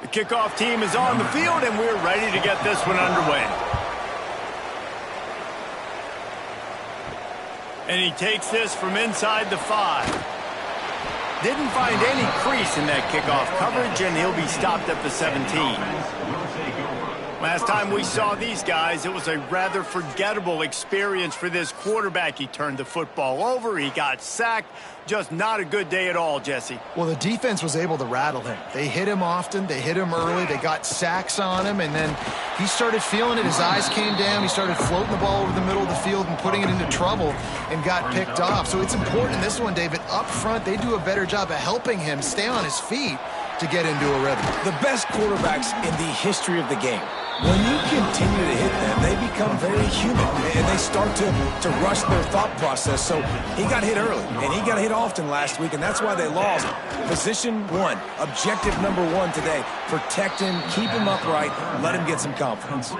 The kickoff team is on the field, and we're ready to get this one underway. And he takes this from inside the 5. Didn't find any crease in that kickoff coverage, and he'll be stopped at the 17. Last time we saw these guys, it was a rather forgettable experience for this quarterback. He turned the football over, he got sacked. Just not a good day at all, Jesse. Well, the defense was able to rattle him. They hit him often, they hit him early, they got sacks on him, and then he started feeling it. His eyes came down, he started floating the ball over the middle of the field and putting it into trouble and got picked off. So it's important this one, David, up front, they do a better job of helping him stay on his feet to get into a rhythm. The best quarterbacks in the history of the game, when you continue to hit them, they become very human, and they start to rush their thought process. So he got hit early, and he got hit often last week, and that's why they lost. Position 1, objective number 1 today, protect him, keep him upright, let him get some confidence.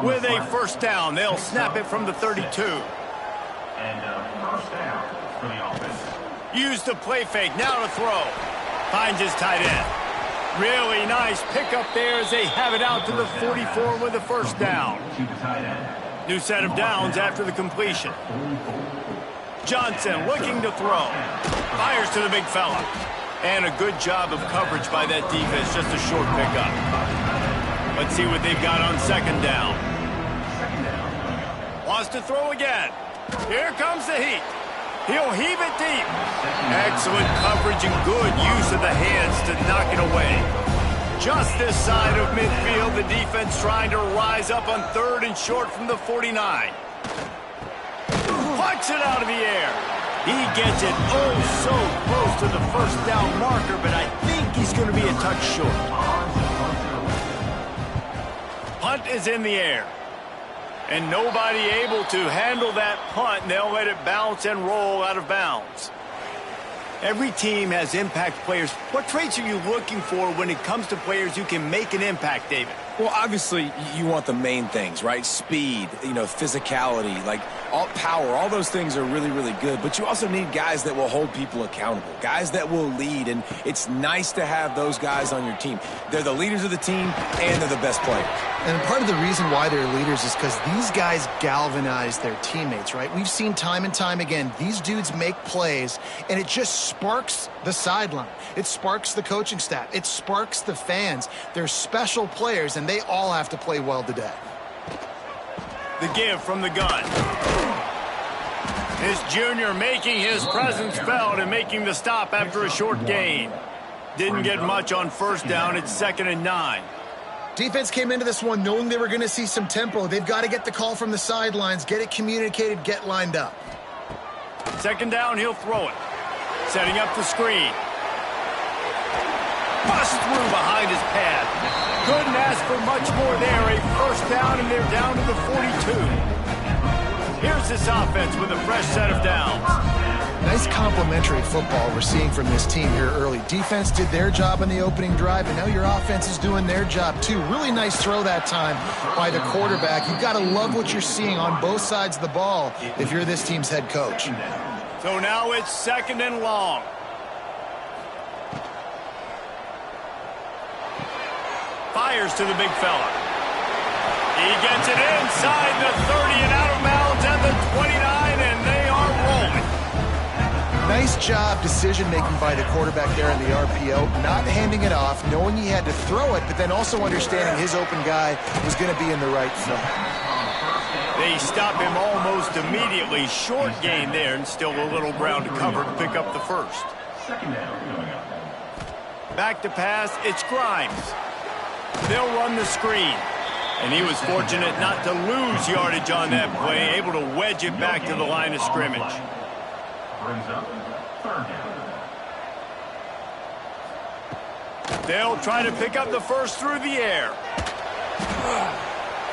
With a first down, they'll snap it from the 32. And first down for the offense. Use the play fake, now to throw. Finds his tight end. Really nice pickup there as they have it out to the 44 with a first down. New set of downs after the completion. Johnson looking to throw. Fires to the big fella. And a good job of coverage by that defense, just a short pickup. Let's see what they've got on second down. Wants to throw again. Here comes the heat. He'll heave it deep. Excellent coverage and good use of the hands to knock it away. Just this side of midfield, the defense trying to rise up on 3rd and short from the 49. Puts it out of the air. He gets it oh so close to the first down marker, but I think he's going to be a touch short. Punt is in the air. And nobody able to handle that punt, and they'll let it bounce and roll out of bounds. Every team has impact players. What traits are you looking for when it comes to players who can make an impact, David? Well, obviously, you want the main things, right? Speed, physicality, like all power, all those things are really, really good. But you also need guys that will hold people accountable, guys that will lead. And it's nice to have those guys on your team. They're the leaders of the team, and they're the best players. And part of the reason why they're leaders is because these guys galvanize their teammates, right? We've seen time and time again, these dudes make plays, and it just sparks the sideline. It sparks the coaching staff. It sparks the fans. They're special players, and they all have to play well today. The give from the gun. This junior making his presence felt and making the stop after a short gain. Didn't get much on first down. It's 2nd and 9. Defense came into this one knowing they were going to see some tempo. They've got to get the call from the sidelines, get it communicated, get lined up. 2nd down, he'll throw it. Setting up the screen. Bust through behind his pad. Couldn't ask for much more there. A first down, and they're down to the 42. Here's this offense with a fresh set of downs. Nice complementary football we're seeing from this team here early. Defense did their job in the opening drive, and now your offense is doing their job too. Really nice throw that time by the quarterback. You've got to love what you're seeing on both sides of the ball if you're this team's head coach. So now it's 2nd and long. Fires to the big fella. He gets it inside the 30 and out of bounds at the 29, and they are rolling. Nice job decision-making by the quarterback there in the RPO, not handing it off, knowing he had to throw it, but then also understanding his open guy was going to be in the right front. They stop him almost immediately. Short gain there, and still a little ground to cover to pick up the first. Back to pass, it's Grimes. They'll run the screen. And he was fortunate not to lose yardage on that play, able to wedge it back to the line of scrimmage. Brings up 3rd down. They'll try to pick up the first through the air.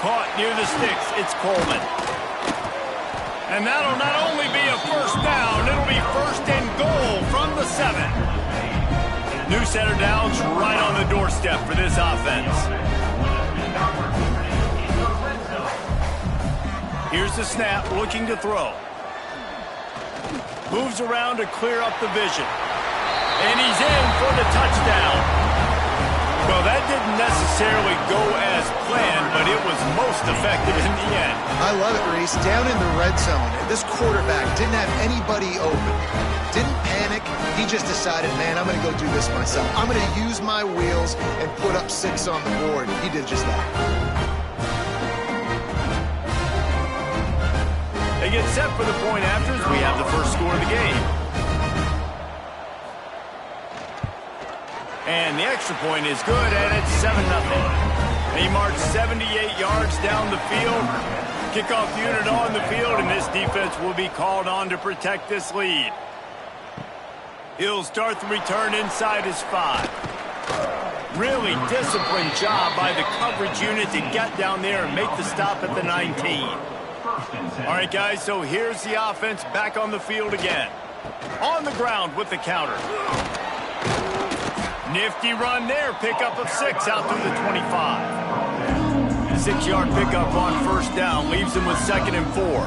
Caught near the sticks, it's Coleman. And that'll not only be a first down, it'll be 1st and goal from the 7. New set of downs right on the doorstep for this offense. Here's the snap, looking to throw. Moves around to clear up the vision. And he's in for the touchdown. Well, that didn't necessarily go as planned, but it was most effective in the end. I love it, Reese. Down in the red zone, this quarterback didn't have anybody open. Didn't panic. He just decided, man, I'm going to go do this myself. I'm going to use my wheels and put up 6 on the board. He did just that. They get set for the point afters. We have the first score of the game. And the extra point is good, and it's 7-0. They march 78 yards down the field. Kickoff unit on the field, and this defense will be called on to protect this lead. He'll start the return inside his 5. Really disciplined job by the coverage unit to get down there and make the stop at the 19. All right, guys, so here's the offense back on the field again. On the ground with the counter. Nifty run there, pickup of 6 out through the 25. 6-yard pickup on first down, leaves him with 2nd and 4.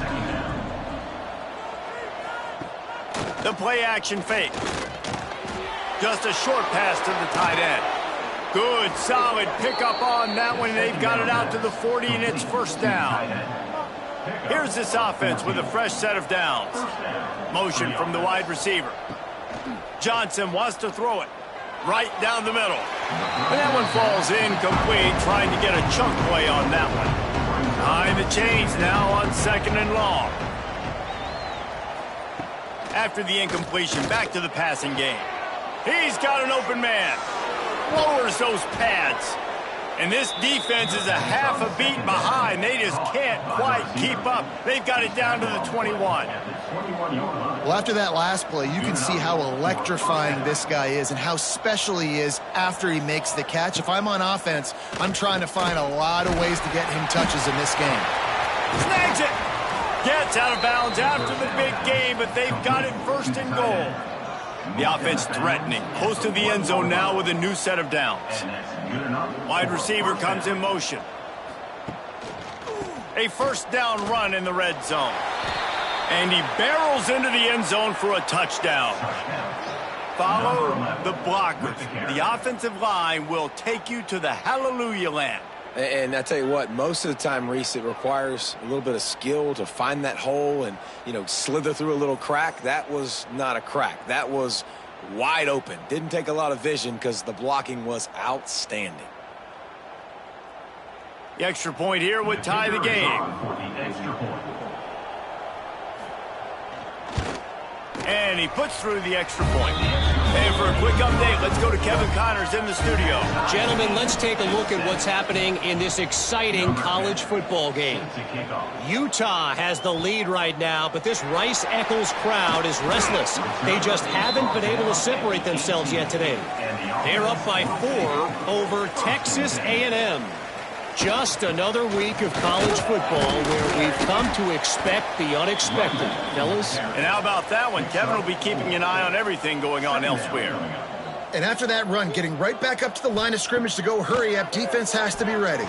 The play action fake. Just a short pass to the tight end. Good, solid pickup on that one. They've got it out to the 40, and it's first down. Here's this offense with a fresh set of downs. Motion from the wide receiver. Johnson wants to throw it. Right down the middle. And that one falls incomplete, trying to get a chunk play on that one. Behind the chains now on 2nd and long. After the incompletion, back to the passing game. He's got an open man. Lowers those pads. And this defense is a half a beat behind. They just can't quite keep up. They've got it down to the 21. Well, after that last play, you can see how electrifying this guy is and how special he is after he makes the catch. If I'm on offense, I'm trying to find a lot of ways to get him touches in this game. Snags it. Gets out of bounds after the big game, but they've got it 1st and goal. The offense threatening. Close to the end zone now with a new set of downs. Wide receiver comes in motion. A first down run in the red zone. And he barrels into the end zone for a touchdown. Follow the blockers. The offensive line will take you to the hallelujah land. And I tell you what, most of the time, Reese, it requires a little bit of skill to find that hole and, slither through a little crack. That was not a crack. That was wide open. Didn't take a lot of vision because the blocking was outstanding. The extra point here would tie the game. And he puts through the extra point. And for a quick update, let's go to Kevin Connors in the studio. Gentlemen, let's take a look at what's happening in this exciting college football game. Utah has the lead right now, but this Rice-Eccles crowd is restless. They just haven't been able to separate themselves yet today. They're up by 4 over Texas A&M. Just another week of college football where we've come to expect the unexpected, fellas. And how about that one? Kevin will be keeping an eye on everything going on elsewhere. And after that run, getting right back up to the line of scrimmage to go hurry up, defense has to be ready.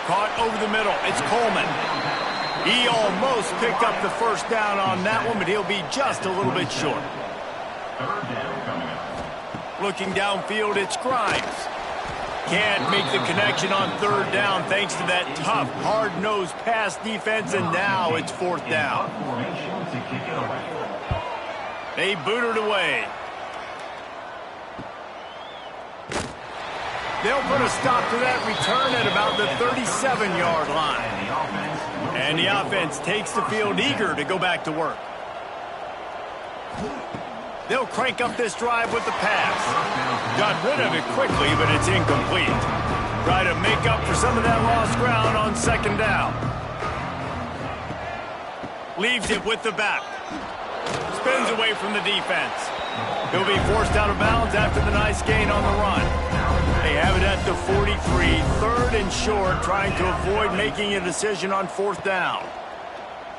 Caught over the middle. It's Coleman. He almost picked up the first down on that one, but he'll be just a little bit short. Looking downfield, it's Grimes. Can't make the connection on 3rd down thanks to that tough, hard-nosed pass defense, and now it's 4th down. They boot it away. They'll put a stop to that return at about the 37-yard line. And the offense takes the field eager to go back to work. They'll crank up this drive with the pass. Got rid of it quickly, but it's incomplete. Try to make up for some of that lost ground on 2nd down. Leaves it with the back. Spins away from the defense. He'll be forced out of bounds after the nice gain on the run. They have it at the 43, 3rd and short, trying to avoid making a decision on 4th down.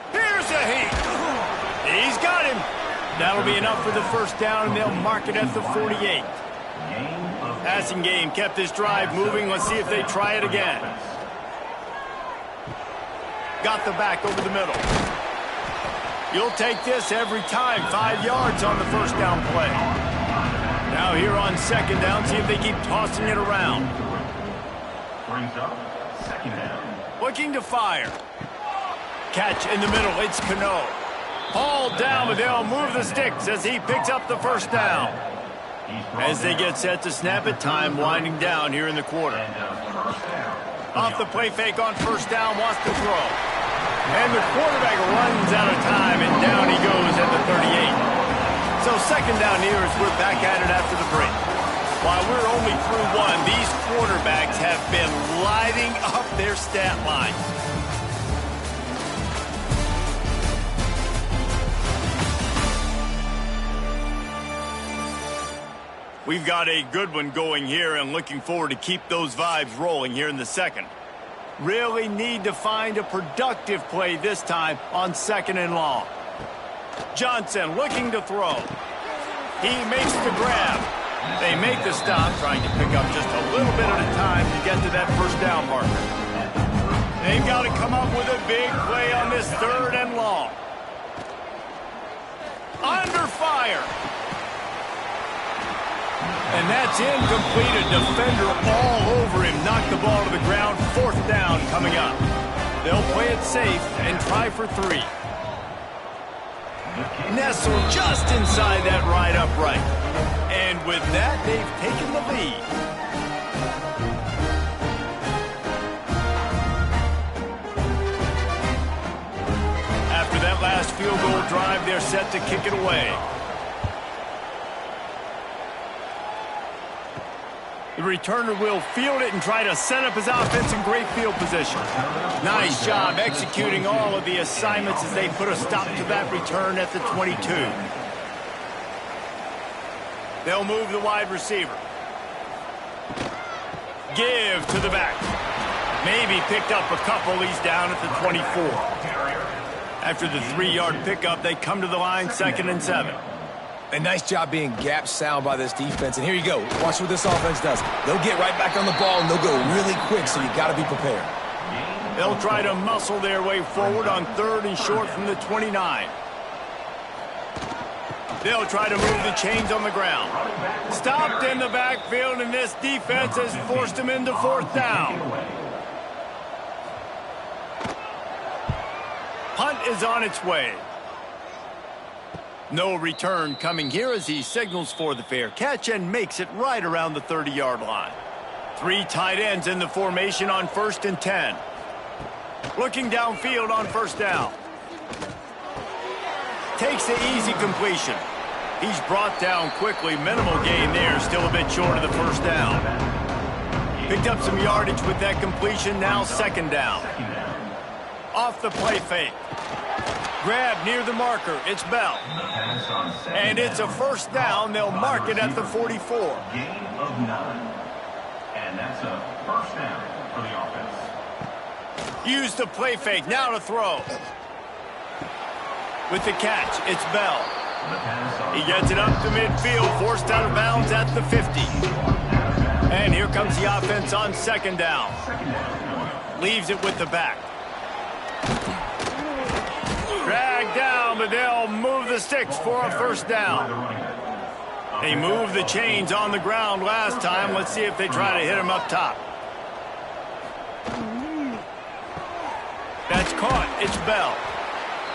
Here's a heat. He's got him. That'll be enough for the first down, and they'll mark it at the 48. Passing game kept this drive moving. Let's see if they try it again. Got the back over the middle. You'll take this every time. 5 yards on the first down play. Now Now here on second down, see if they keep tossing it around. Brings up second down. Looking to fire. Catch in the middle, it's Cano. Hauled down, but they'll move the sticks as he picks up the first down. As they get set to snap it, time winding down here in the quarter. Off the play fake on first down, wants to throw. And the quarterback runs out of time, and down he goes at the 38. So second down here as we're back at it after the break. While we're only through one, these quarterbacks have been lighting up their stat line. We've got a good one going here and looking forward to keep those vibes rolling here in the second. Really need to find a productive play this time on second and long. Johnson looking to throw. He makes the grab. They make the stop, trying to pick up just a little bit at a time to get to that first down marker. They've got to come up with a big play on this third and long. Under fire. And that's incomplete. A defender all over him. Knocked the ball to the ground. Fourth down coming up. They'll play it safe and try for 3. Nestled just inside that right upright. And with that, they've taken the lead. After that last field goal drive, they're set to kick it away. The returner will field it and try to set up his offense in great field position. Nice job executing all of the assignments as they put a stop to that return at the 22. They'll move the wide receiver. Give to the back. Maybe picked up a couple. He's down at the 24. After the 3-yard pickup, they come to the line, 2nd and 7. A nice job being gap sound by this defense. And here you go. Watch what this offense does. They'll get right back on the ball, and they'll go really quick, so you got to be prepared. They'll try to muscle their way forward on 3rd and short from the 29. They'll try to move the chains on the ground. Stopped in the backfield, and this defense has forced him into 4th down. Punt is on its way. No return coming here as he signals for the fair catch and makes it right around the 30-yard line. 3 tight ends in the formation on 1st and 10. Looking downfield on 1st down. Takes the easy completion. He's brought down quickly. Minimal gain there. Still a bit short of the 1st down. Picked up some yardage with that completion. Now 2nd down. Off the play fake. Grab near the marker. It's Bell. And it's a 1st down. They'll mark it at the 44. Gain of 9. And that's a 1st down for the offense. Use the play fake. Now to throw. With the catch, it's Bell. He gets it up to midfield. Forced out of bounds at the 50. And here comes the offense on 2nd down. Leaves it with the back. Dragged down, but they'll move the sticks for a 1st down. They moved the chains on the ground last time. Let's see if they try to hit him up top. That's caught. It's Bell.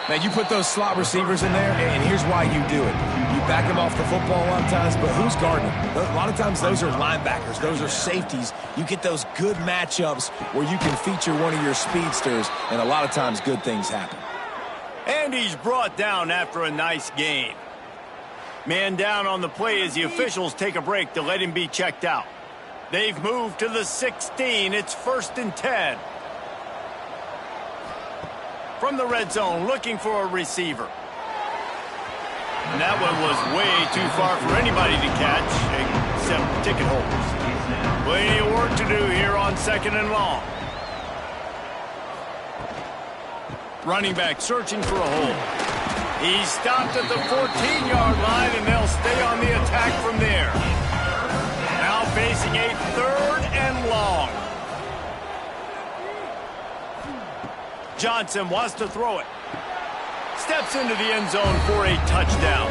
Now, you put those slot receivers in there, and here's why you do it. You back them off the football a lot of times, but who's guarding them? A lot of times, those are linebackers. Those are safeties. You get those good matchups where you can feature one of your speedsters, and a lot of times, good things happen. And he's brought down after a nice gain. Man down on the play as the officials take a break to let him be checked out. They've moved to the 16. It's 1st and 10. From the red zone, looking for a receiver. And that one was way too far for anybody to catch, except ticket holders. Plenty of work to do here on 2nd and long. Running back searching for a hole. He's stopped at the 14-yard line, and they'll stay on the attack from there. Now facing a 3rd and long. Johnson wants to throw it. Steps into the end zone for a touchdown.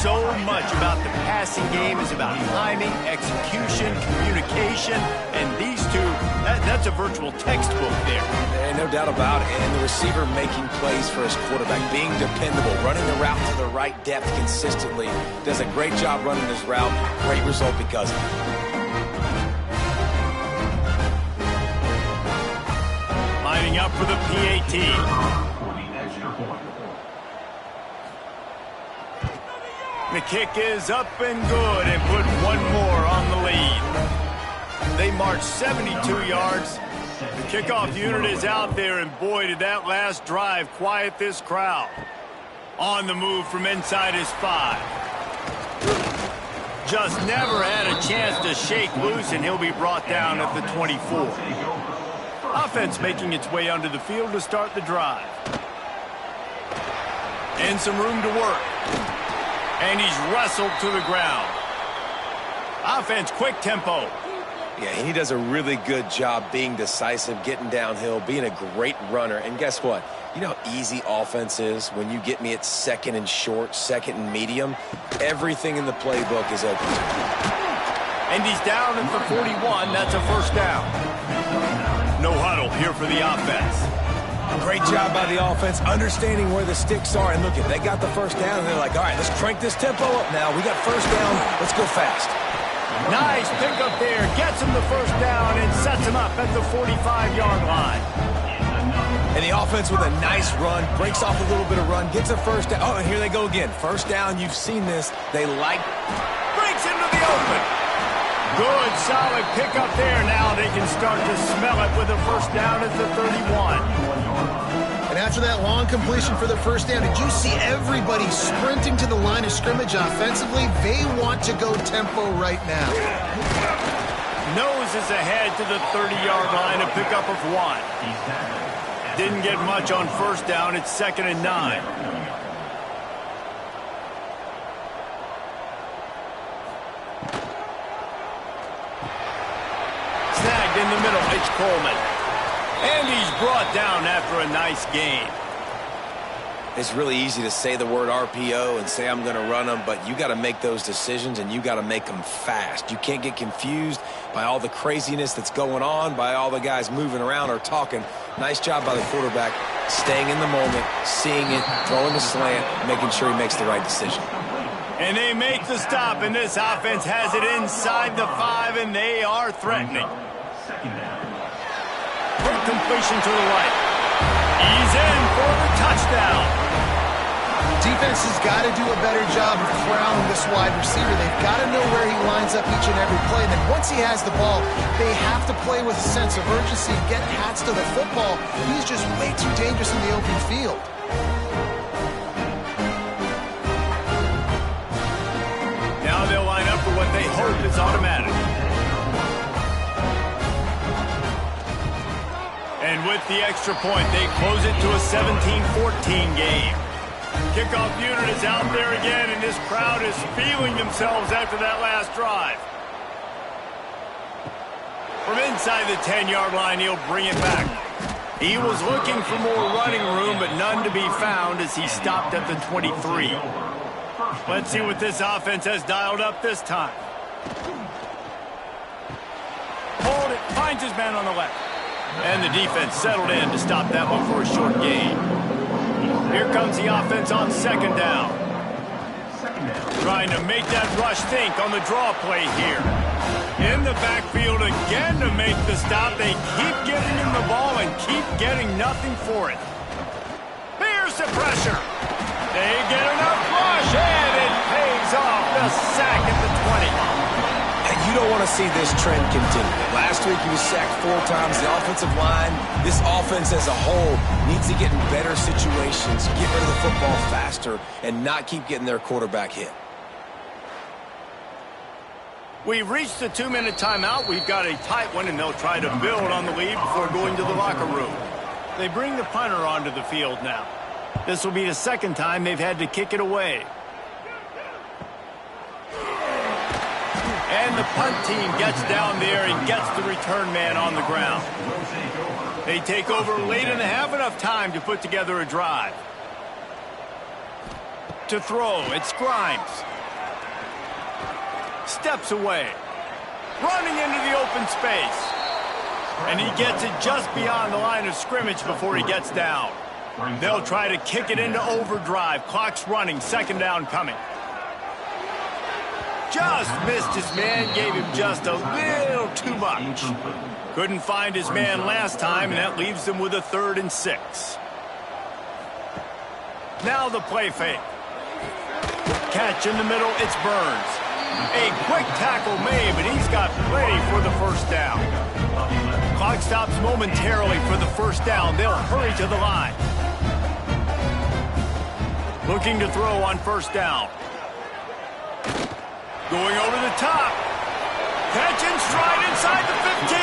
so much about the passing game is about timing, execution, communication, and these two, that's a virtual textbook there. And no doubt about it. And the receiver making plays for his quarterback, being dependable, running the route to the right depth consistently. Does a great job running his route. Great result because of it. Lining up for the PAT. The kick is up and good and put one more on the lead. They march 72 yards. The kickoff unit is out there, and boy, did that last drive quiet this crowd. On the move from inside his 5. Just never had a chance to shake loose, and he'll be brought down at the 24. Offense making its way onto the field to start the drive. And some room to work. And he's wrestled to the ground. Offense, quick tempo. Yeah, he does a really good job being decisive, getting downhill, being a great runner. And guess what? You know how easy offense is when you get me at second and short, second and medium? Everything in the playbook is open. And he's down at the 41. That's a first down. No huddle here for the offense. Great job by the offense, understanding where the sticks are. And look, they got the first down, and they're like, all right, let's crank this tempo up now. We got first down. Let's go fast. Nice pickup there. Gets him the first down and sets him up at the 45-yard line. And the offense with a nice run, breaks off a little bit of run, gets a first down. Oh, and here they go again. First down, you've seen this. They like. Breaks into the open. Good, solid pickup there. Now they can start to smell it with a first down at the 31. And after that long completion for the first down, did you see everybody sprinting to the line of scrimmage offensively? They want to go tempo right now. Nose is ahead to the 30-yard line, a pickup of 1. Didn't get much on first down. It's 2nd and 9. Snagged in the middle. It's Coleman. And he's brought down after a nice gain. It's really easy to say the word RPO and say I'm going to run them, but you got to make those decisions, and you got to make them fast. You can't get confused by all the craziness that's going on, by all the guys moving around or talking. Nice job by the quarterback, staying in the moment, seeing it, throwing the slant, making sure he makes the right decision. And they make the stop, and this offense has it inside the 5, and they are threatening. Quick completion to the right. He's in for the touchdown. Defense has got to do a better job of corralling this wide receiver. They've got to know where he lines up each and every play. And then once he has the ball, they have to play with a sense of urgency and get hats to the football. He's just way too dangerous in the open field. Now they'll line up for what they hope is automatic. And with the extra point, they close it to a 17-14 game. Kickoff unit is out there again, and this crowd is feeling themselves after that last drive. From inside the 10-yard line, he'll bring it back. He was looking for more running room, but none to be found as he stopped at the 23. Let's see what this offense has dialed up this time. Hold it, finds his man on the left. And the defense settled in to stop that one for a short gain. Here comes the offense on 2nd down. Trying to make that rush think on the draw play here. In the backfield again to make the stop. They keep giving him the ball and keep getting nothing for it. Here's the pressure. They get enough rush, and it pays off. The sack at the 20. And you don't want to see this trend continue. Last week he was sacked 4 times. The offensive line, this offense as a whole, needs to get in better situations, get rid of the football faster, and not keep getting their quarterback hit. We've reached the 2-minute timeout. We've got a tight one, and they'll try to build on the lead before going to the locker room. They bring the punter onto the field now. This will be the 2nd time they've had to kick it away. And the punt team gets down there and gets the return man on the ground. They take over late and have enough time to put together a drive. Back to throw. It's Grimes. Steps away. Running into the open space. And he gets it just beyond the line of scrimmage before he gets down. They'll try to kick it into overdrive. Clock's running. Second down coming. Just missed his man. Gave him just a little too much. Couldn't find his man last time, and that leaves him with a 3rd and 6. Now the play fake. Catch in the middle. It's Burns. A quick tackle made, but he's got plenty for the first down. Clock stops momentarily for the first down. They'll hurry to the line. Looking to throw on first down. Going over the top. Catch in stride inside the 15.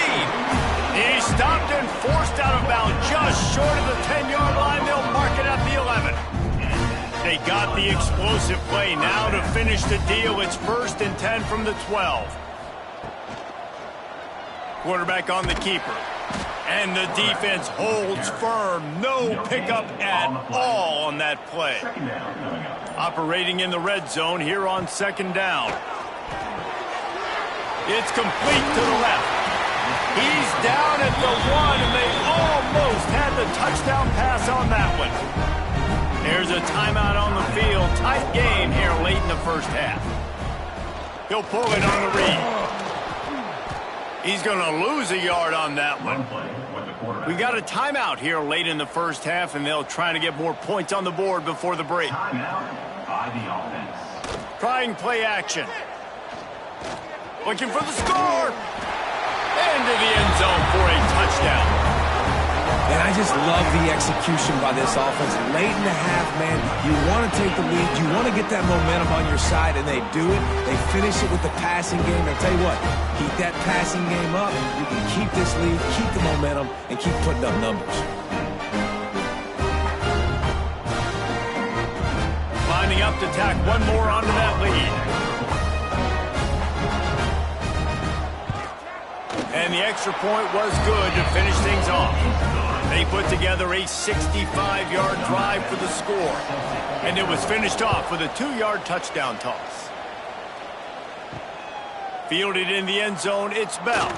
He's stopped and forced out of bounds just short of the 10-yard line. They'll mark it at the 11. They got the explosive play. Now to finish the deal, it's 1st and 10 from the 12. Quarterback on the keeper. And the defense holds firm. No pickup at all on that play. Operating in the red zone here on 2nd down. It's complete to the left. He's down at the 1, and they almost had the touchdown pass on that one. There's a timeout on the field. Tight game here late in the first half. He'll pull it on the read. He's going to lose a yard on that one. We got a timeout here late in the first half, and they'll try to get more points on the board before the break. Trying play action. Looking for the score. Into the end zone for a touchdown. And I just love the execution by this offense. Late in the half, man, you want to take the lead. You want to get that momentum on your side, and they do it. They finish it with the passing game. I'll tell you what, keep that passing game up. You can keep this lead, keep the momentum, and keep putting up numbers. Lining up to tack one more onto that lead. And the extra point was good to finish things off. They put together a 65-yard drive for the score. And it was finished off with a 2-yard touchdown toss. Fielded in the end zone, it's Bell.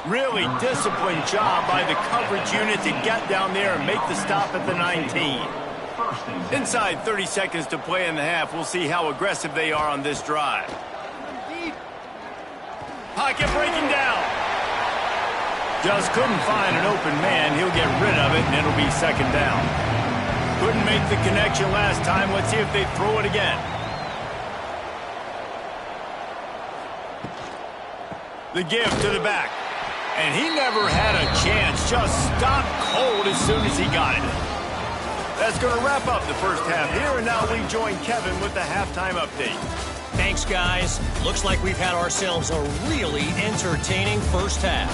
Really disciplined job by the coverage unit to get down there and make the stop at the 19. Inside 30 seconds to play in the half. We'll see how aggressive they are on this drive. Pocket breaking down. Just couldn't find an open man. He'll get rid of it, and it'll be 2nd down. Couldn't make the connection last time. Let's see if they throw it again. The give to the back. And he never had a chance. Just stopped cold as soon as he got it. That's going to wrap up the first half here, and now we join Kevin with the halftime update. Thanks, guys. Looks like we've had ourselves a really entertaining first half.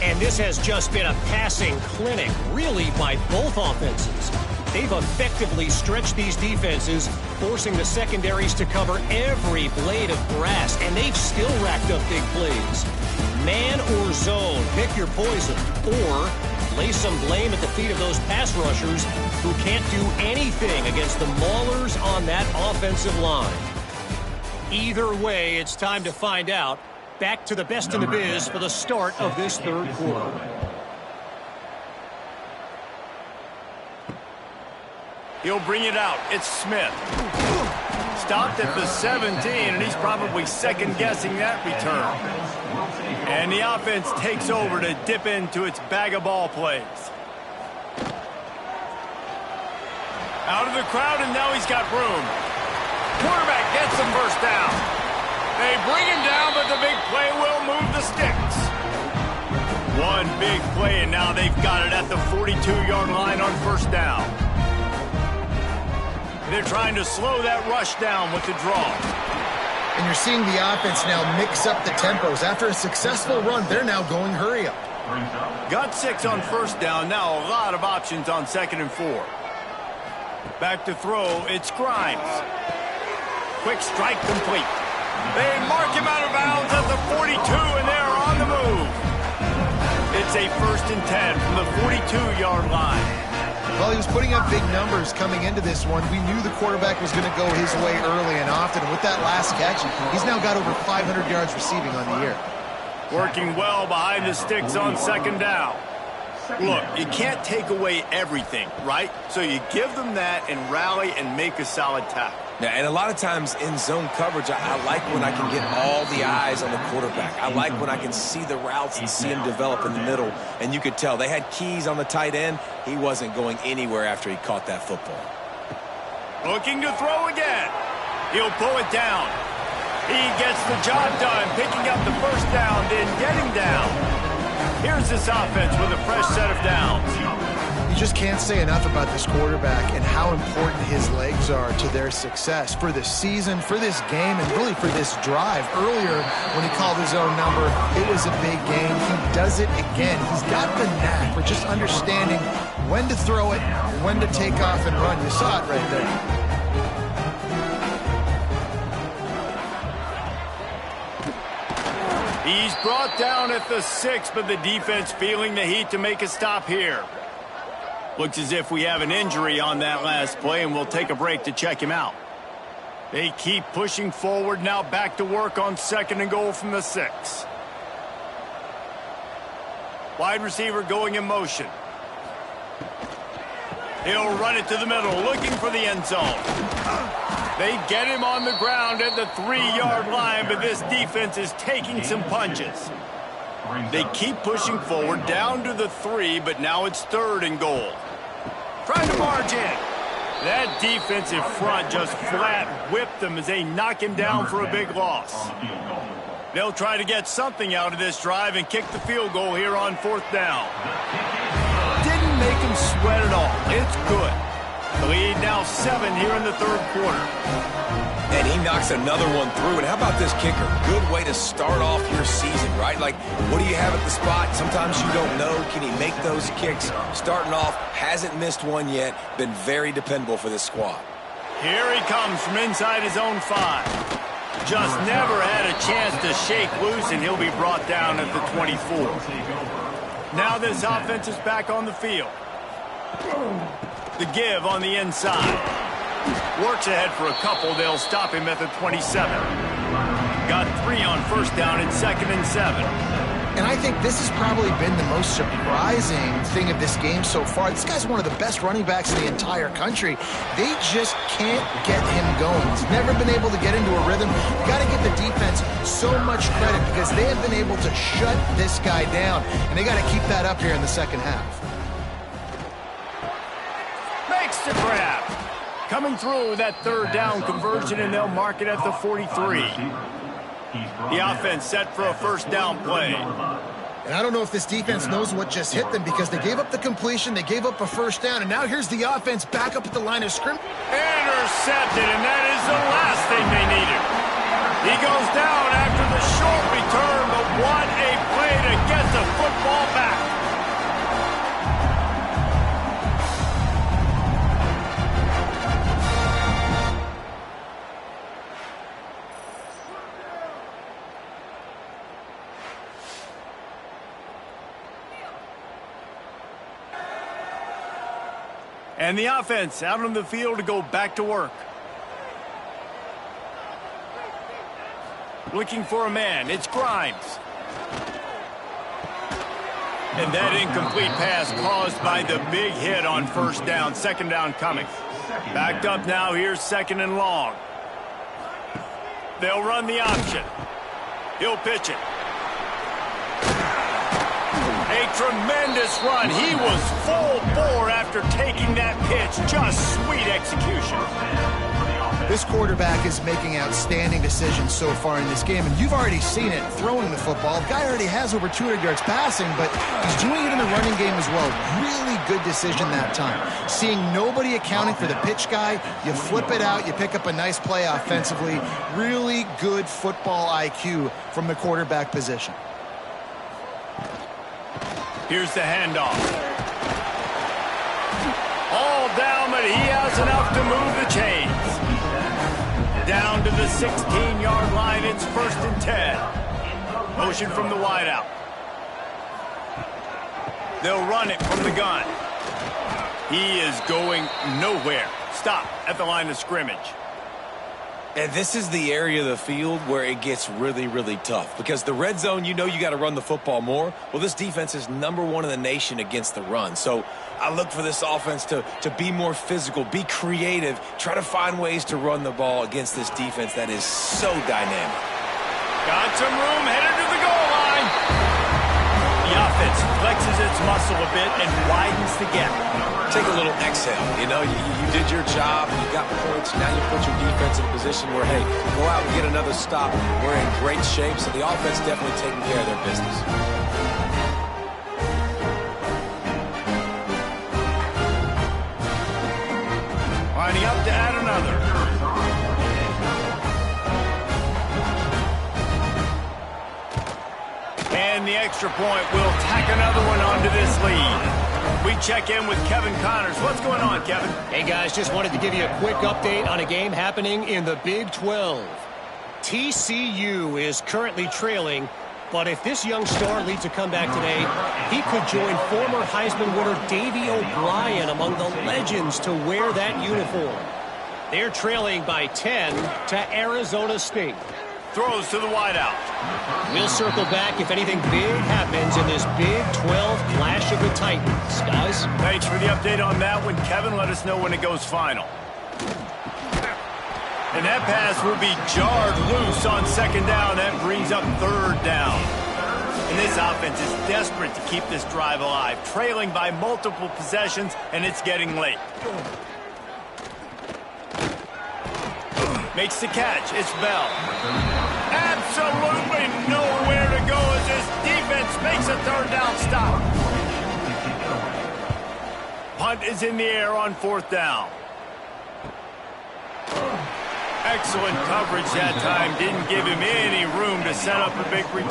And this has just been a passing clinic, really, by both offenses. They've effectively stretched these defenses, forcing the secondaries to cover every blade of grass, and they've still racked up big plays. Man or zone, pick your poison, or lay some blame at the feet of those pass rushers who can't do anything against the maulers on that offensive line. Either way, it's time to find out. Back to the best in the biz for the start of this third quarter. He'll bring it out. It's Smith. Stopped at the 17, and he's probably second-guessing that return. And the offense takes over to dip into its bag of ball plays. Out of the crowd, and now he's got room. Quarterback gets the first down. They bring him down, but the big play will move the sticks. One big play, and now they've got it at the 42-yard line on first down. They're trying to slow that rush down with the draw. And you're seeing the offense now mix up the tempos. After a successful run, they're now going hurry up. Got 6 on first down. Now a lot of options on 2nd and 4. Back to throw. It's Grimes. Quick strike complete. They mark him out of bounds at the 42, and they're on the move. It's a 1st and 10 from the 42-yard line. Well, he was putting up big numbers coming into this one. We knew the quarterback was going to go his way early and often. And with that last catch, he's now got over 500 yards receiving on the year. Working well behind the sticks on second down. Look, you can't take away everything, right? So you give them that and rally and make a solid tackle. Yeah, and a lot of times in zone coverage, I like when I can get all the eyes on the quarterback. I like when I can see the routes and see him develop in the middle. And you could tell they had keys on the tight end. He wasn't going anywhere after he caught that football. Looking to throw again. He'll pull it down. He gets the job done, picking up the first down, then getting down. Here's this offense with a fresh set of downs. You just can't say enough about this quarterback and how important his legs are to their success for this season, for this game, and really for this drive. Earlier, when he called his own number, it was a big game. He does it again. He's got the knack for just understanding when to throw it, when to take off and run. You saw it right there. He's brought down at the 6, but the defense feeling the heat to make a stop here. Looks as if we have an injury on that last play, and we'll take a break to check him out. They keep pushing forward, now back to work on second and goal from the 6. Wide receiver going in motion. He'll run it to the middle, looking for the end zone. They get him on the ground at the 3-yard line, but this defense is taking some punches. They keep pushing forward down to the 3, but now it's third and goal. Trying to barge in. That defensive front just flat whipped them as they knock him down for a big loss. They'll try to get something out of this drive and kick the field goal here on fourth down. Didn't make him sweat at all. It's good. The lead now 7 here in the third quarter. And he knocks another one through. And how about this kicker? Good way to start off your season, right? Like, what do you have at the spot? Sometimes you don't know. Can he make those kicks? Starting off, hasn't missed one yet. Been very dependable for this squad. Here he comes from inside his own 5. Just never had a chance to shake loose, and he'll be brought down at the 24. Now this offense is back on the field. The give on the inside. Works ahead for a couple. They'll stop him at the 27. Got 3 on first down and second and 7. And I think this has probably been the most surprising thing of this game so far. This guy's one of the best running backs in the entire country. They just can't get him going. He's never been able to get into a rhythm. You got to give the defense so much credit because they have been able to shut this guy down. And they got to keep that up here in the second half. Makes the grab. Coming through with that third down conversion, and they'll mark it at the 43. The offense set for a first down play. And I don't know if this defense knows what just hit them because they gave up the completion, they gave up a first down, and now here's the offense back up at the line of scrimmage. Intercepted, and that is the last thing they needed. He goes down after the short return, but what a play to get the football back. And the offense out on the field to go back to work. Looking for a man. It's Grimes. And that incomplete pass caused by the big hit on first down. Second down coming. Backed up now. Here's second and long. They'll run the option. He'll pitch it. A tremendous run. He was full bore after taking that pitch. Just sweet execution. This quarterback is making outstanding decisions so far in this game, and you've already seen it throwing the football. The guy already has over 200 yards passing, but he's doing it in the running game as well. Really good decision that time. Seeing nobody accounting for the pitch guy, you flip it out, you pick up a nice play offensively. Really good football IQ from the quarterback position. Here's the handoff. All down, but he has enough to move the chains. Down to the 16-yard line, it's first and 10. Motion from the wideout. They'll run it from the gun. He is going nowhere. Stop at the line of scrimmage. And this is the area of the field where it gets really, really tough. Because the red zone, you got to run the football more. Well, this defense is #1 in the nation against the run. So I look for this offense to be more physical, be creative, try to find ways to run the ball against this defense that is so dynamic. Got some room, headed to the goal line. The offense flexes its muscle a bit and widens the gap. Take a little exhale. You did your job, you got points. Now you put your defense in a position where, hey, go out and get another stop. We're in great shape, so the offense definitely taking care of their business. Lining up to add another. And the extra point will tack another one onto this lead. We check in with Kevin Connors. What's going on, Kevin? Hey, guys, just wanted to give you a quick update on a game happening in the Big 12. TCU is currently trailing, but if this young star leads a comeback today, he could join former Heisman winner Davey O'Brien among the legends to wear that uniform. They're trailing by 10 to Arizona State. Throws to the wideout. We'll circle back if anything big happens in this Big 12 Clash of the Titans. Guys? Thanks for the update on that one, Kevin. Let us know when it goes final. And that pass will be jarred loose on second down. That brings up third down. And this offense is desperate to keep this drive alive, trailing by multiple possessions, and it's getting late. Makes the catch. It's Bell. Absolutely nowhere to go as this defense makes a third down stop. Punt is in the air on fourth down. Excellent coverage that time. Didn't give him any room to set up a big return.